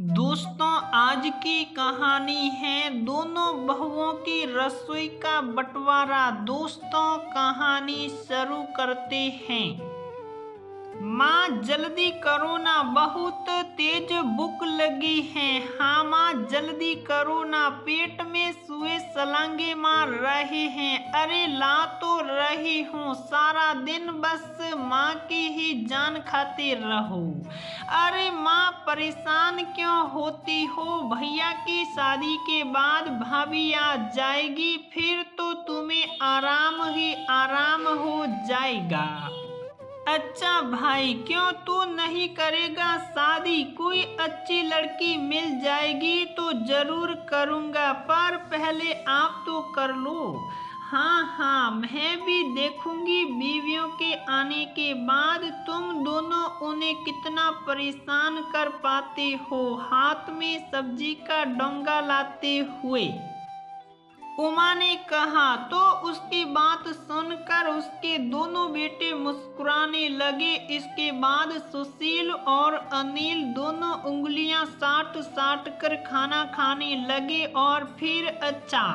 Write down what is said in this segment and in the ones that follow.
दोस्तों, आज की कहानी है दोनों बहुओं की रसोई का बंटवारा। दोस्तों, कहानी शुरू करते हैं। माँ, जल्दी करो ना, बहुत तेज भूख लगी है। हाँ माँ, जल्दी करो ना, पेट में सुए सलांगे मार रहे हैं। अरे ला तो रही हूँ, सारा दिन बस माँ की ही जान खाते रहो। अरे माँ, परेशान क्यों होती हो? भैया की शादी के बाद भाभी आ जाएगी, फिर तो तुम्हें आराम ही आराम हो जाएगा। अच्छा भाई, क्यों तू नहीं करेगा शादी? कोई अच्छी लड़की मिल जाएगी तो जरूर करूँगा, पर पहले आप तो कर लो। हाँ हाँ, मैं भी देखूंगी बीवियों के आने के बाद तुम दोनों उन्हें कितना परेशान कर पाते हो। हाथ में सब्जी का डोंगा लाते हुए उमा ने कहा। तो उसकी बात सुनकर उसके दोनों बेटे मुस्कुराने लगे। इसके बाद सुशील और अनिल दोनों उंगलियां साट साट कर खाना खाने लगे। और फिर अच्छा,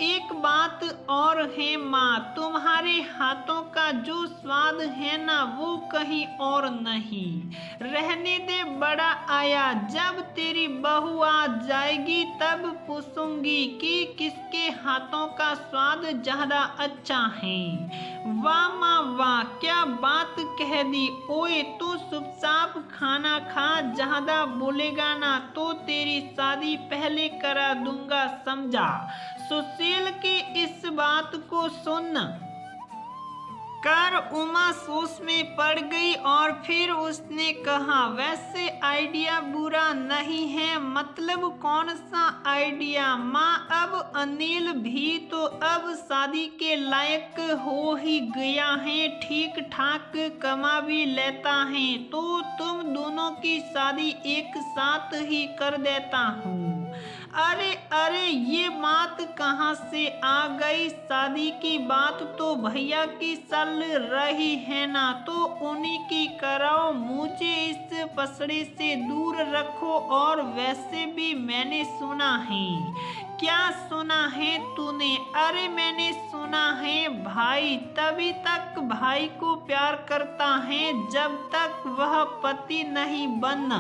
एक बात और है माँ, तुम्हारे हाथों का जो स्वाद है ना, वो कहीं और नहीं। रहने दे, बड़ा आया, जब तेरी बहू आ जाएगी तब पूछूंगी कि किसके हाथों का स्वाद ज्यादा अच्छा है। वाह माँ वाह, क्या बात कह दी। ओए, तू चुपचाप खाना खा, ज्यादा बोलेगा ना तो तेरी शादी पहले करा दूंगा, समझा? सुशील की इस बात को सुन कर उमा सोच में पड़ गई और फिर उसने कहा, वैसे आइडिया बुरा नहीं है। मतलब कौन सा आइडिया माँ? अब अनिल भी तो अब शादी के लायक हो ही गया है, ठीक ठाक कमा भी लेता है, तो तुम दोनों की शादी एक साथ ही कर देता हूँ। अरे अरे, ये बात कहाँ से आ गई? शादी की बात तो भैया की चल रही है ना, तो उन्हीं की कराओ, मुझे इस पसड़े से दूर रखो। और वैसे भी मैंने सुना है। क्या सुना है तूने? अरे मैंने सुना है भाई तभी तक भाई को प्यार करता है जब तक वह पति नहीं बन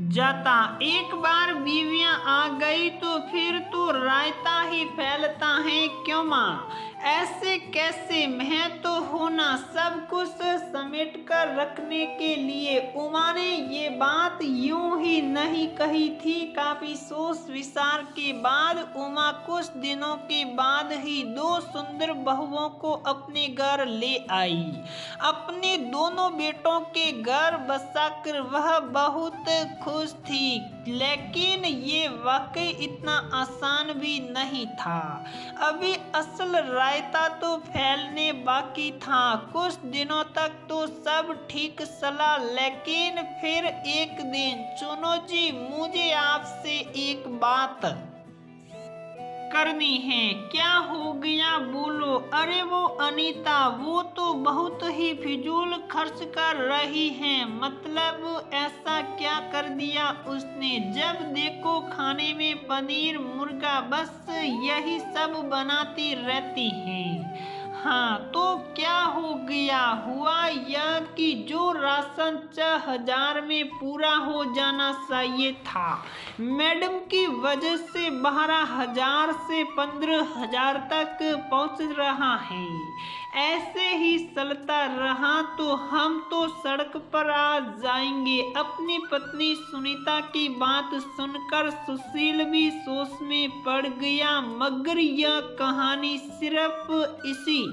जाता। एक बार बीवियां आ गई तो फिर तो रायता ही फैलता है। क्यों माँ, ऐसे कैसे? मैं तो हूं ना सब कुछ समेट कर रखने के लिए। उमा ने ये बात यूं ही नहीं कही थी। काफी सोच विचार के बाद उमा कुछ दिनों के बाद ही दो सुंदर बहुओं को अपने घर ले आई। अपने दोनों बेटों के घर बसाकर वह बहुत खुश थी, लेकिन ये वाकई इतना आसान भी नहीं था। अभी असल रायता तो फैलने बाकी था। कुछ दिनों तक तो सब ठीक चला, लेकिन फिर एक दिन, सुनो जी, मुझे आपसे एक बात करनी है। क्या हो गया, बोलो? अरे वो अनीता, वो तो बहुत ही फिजूल खर्च कर रही है। मतलब ऐसा क्या कर दिया उसने? जब देखो खाने में पनीर मुर्गा, बस यही सब बनाती रहती है। हाँ तो क्या हो गया? हुआ यह कि जो राशन 6,000 में पूरा हो जाना चाहिए था, मैडम की वजह से 12,000 से 15,000 तक पहुंच रहा है। ऐसे ही चलता रहा तो हम तो सड़क पर आ जाएंगे। अपनी पत्नी सुनीता की बात सुनकर सुशील भी सोच में पड़ गया, मगर यह कहानी सिर्फ इसी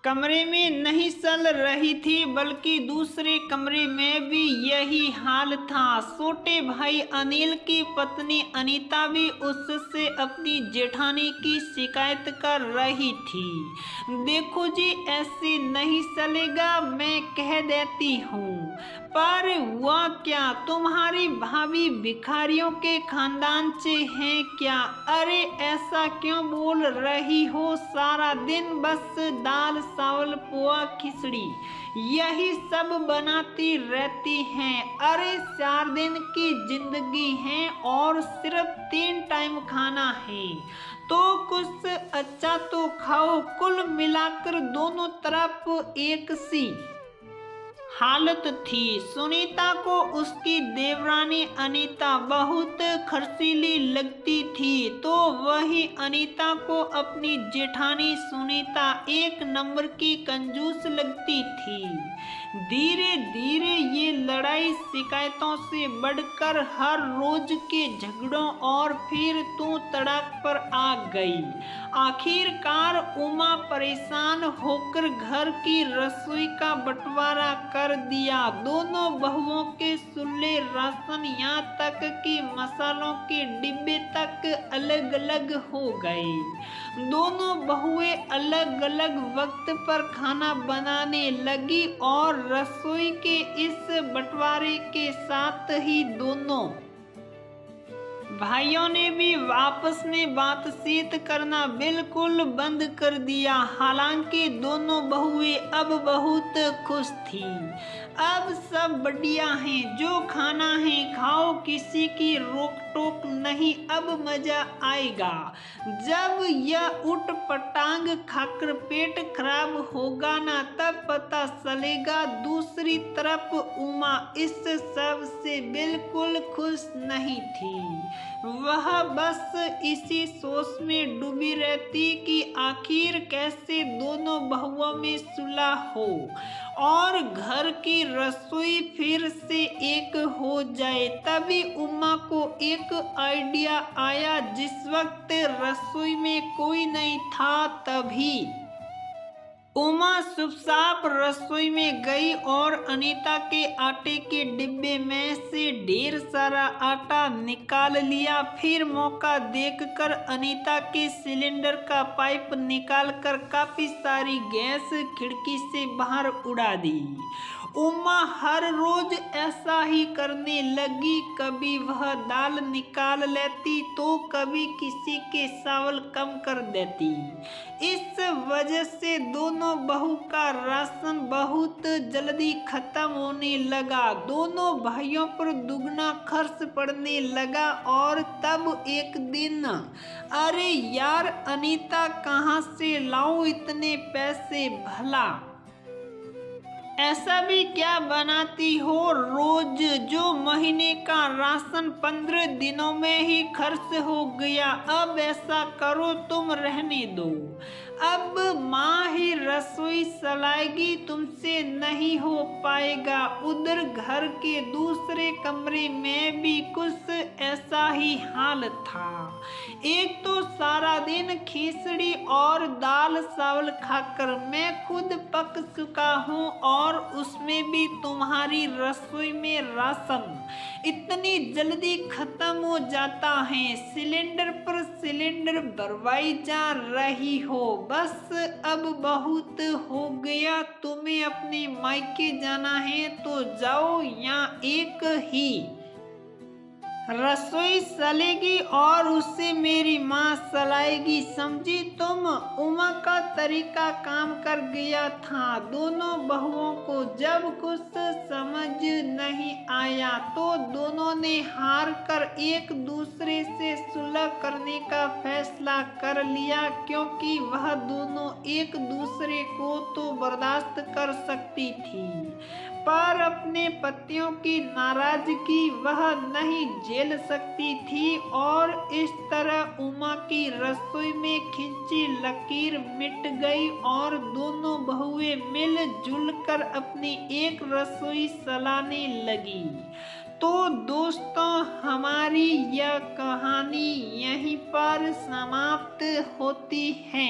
कमरे में नहीं चल रही थी, बल्कि दूसरे कमरे में भी यही हाल था। छोटे भाई अनिल की पत्नी अनीता भी उससे अपनी जेठानी की शिकायत कर रही थी। देखो जी, ऐसे नहीं चलेगा, मैं कह देती हूँ। पर वह क्या तुम्हारी भाभी भिखारियों के खानदान से हैं क्या? अरे ऐसा क्यों बोल रही हो? सारा दिन बस दाल चावल पोहा खिचड़ी यही सब बनाती रहती हैं। अरे 4 दिन की जिंदगी है और सिर्फ 3 टाइम खाना है, तो कुछ अच्छा तो खाओ। कुल मिलाकर दोनों तरफ एक सी हालत थी। सुनीता को उसकी देवरानी अनीता बहुत खर्चीली लगती थी, तो वही अनीता को अपनी जेठानी सुनीता एक नंबर की कंजूस लगती थी। धीरे धीरे ये लड़ाई शिकायतों से बढ़कर हर रोज के झगड़ों और फिर तू तड़ाक पर आ गई। आखिरकार उमा परेशान होकर घर की रसोई का बंटवारा कर दिया। दोनों बहुओं के सुल्ले राशन यहाँ तक कि मसालों के डिब्बे तक अलग अलग हो गए। दोनों बहुएं अलग अलग वक्त पर खाना बनाने लगी और रसोई के इस बंटवारे के साथ ही दोनों भाइयों ने भी आपस में बातचीत करना बिल्कुल बंद कर दिया। हालांकि दोनों बहुएं अब बहुत खुश थी। अब सब बढ़िया है, जो खाना है खाओ, किसी की रोक टोक नहीं। अब मजा आएगा जब यह उठ पटांग खाकर पेट खराब होगा ना, तब पता चलेगा। दूसरी तरफ उमा इस सब से बिल्कुल खुश नहीं थी। वह बस इसी सोच में डूबी रहती कि आखिर कैसे दोनों बहुओं में सुलह हो और घर की रसोई फिर से एक हो जाए। तभी उमा को एक आइडिया आया। जिस वक्त रसोई में कोई नहीं था, तभी उमा चुपचाप रसोई में गई और अनीता के आटे के डिब्बे में से ढेर सारा आटा निकाल लिया। फिर मौका देखकर अनीता के सिलेंडर का पाइप निकालकर काफी सारी गैस खिड़की से बाहर उड़ा दी। उमा हर रोज ऐसा ही करने लगी। कभी वह दाल निकाल लेती तो कभी किसी के चावल कम कर देती। इस वजह से दोनों बहू का राशन बहुत जल्दी खत्म होने लगा। दोनों भाइयों पर दुगना खर्च पड़ने लगा। और तब एक दिन, अरे यार अनीता, कहाँ से लाऊं इतने पैसे भला? ऐसा भी क्या बनाती हो रोज, जो महीने का राशन 15 दिनों में ही खर्च हो गया। अब ऐसा करो, तुम रहने दो। अब माँ ही रसोई चलाएगी, तुमसे नहीं हो पाएगा। उधर घर के दूसरे कमरे में भी कुछ ऐसा ही हाल था। एक तो सारा दिन खिचड़ी और दाल चावल खाकर मैं खुद पक चुका हूँ, और उसमें भी तुम्हारी रसोई में राशन इतनी जल्दी खत्म हो जाता है। सिलेंडर पर सिलेंडर भरवाई जा रही हो। बस अब बहुत हो गया। तुम्हें अपने मायके जाना है तो जाओ, या एक ही रसोई चलेगी और उससे मेरी माँ चलाएगी, समझी तुम? उमा का तरीका काम कर गया था। दोनों बहुओं को जब कुछ समझ नहीं आया तो दोनों ने हार कर एक दूसरे से सुलह करने का फैसला कर लिया, क्योंकि वह दोनों एक दूसरे को तो बर्दाश्त कर सकती थी, पर अपने पतियों की नाराजगी वह नहीं झेल सकती थी। और इस तरह उमा की रसोई में खिंची लकीर मिट गई और दोनों बहुएं मिलजुल कर अपनी एक रसोई चलाने लगी। तो दोस्तों, हमारी यह कहानी यहीं पर समाप्त होती है।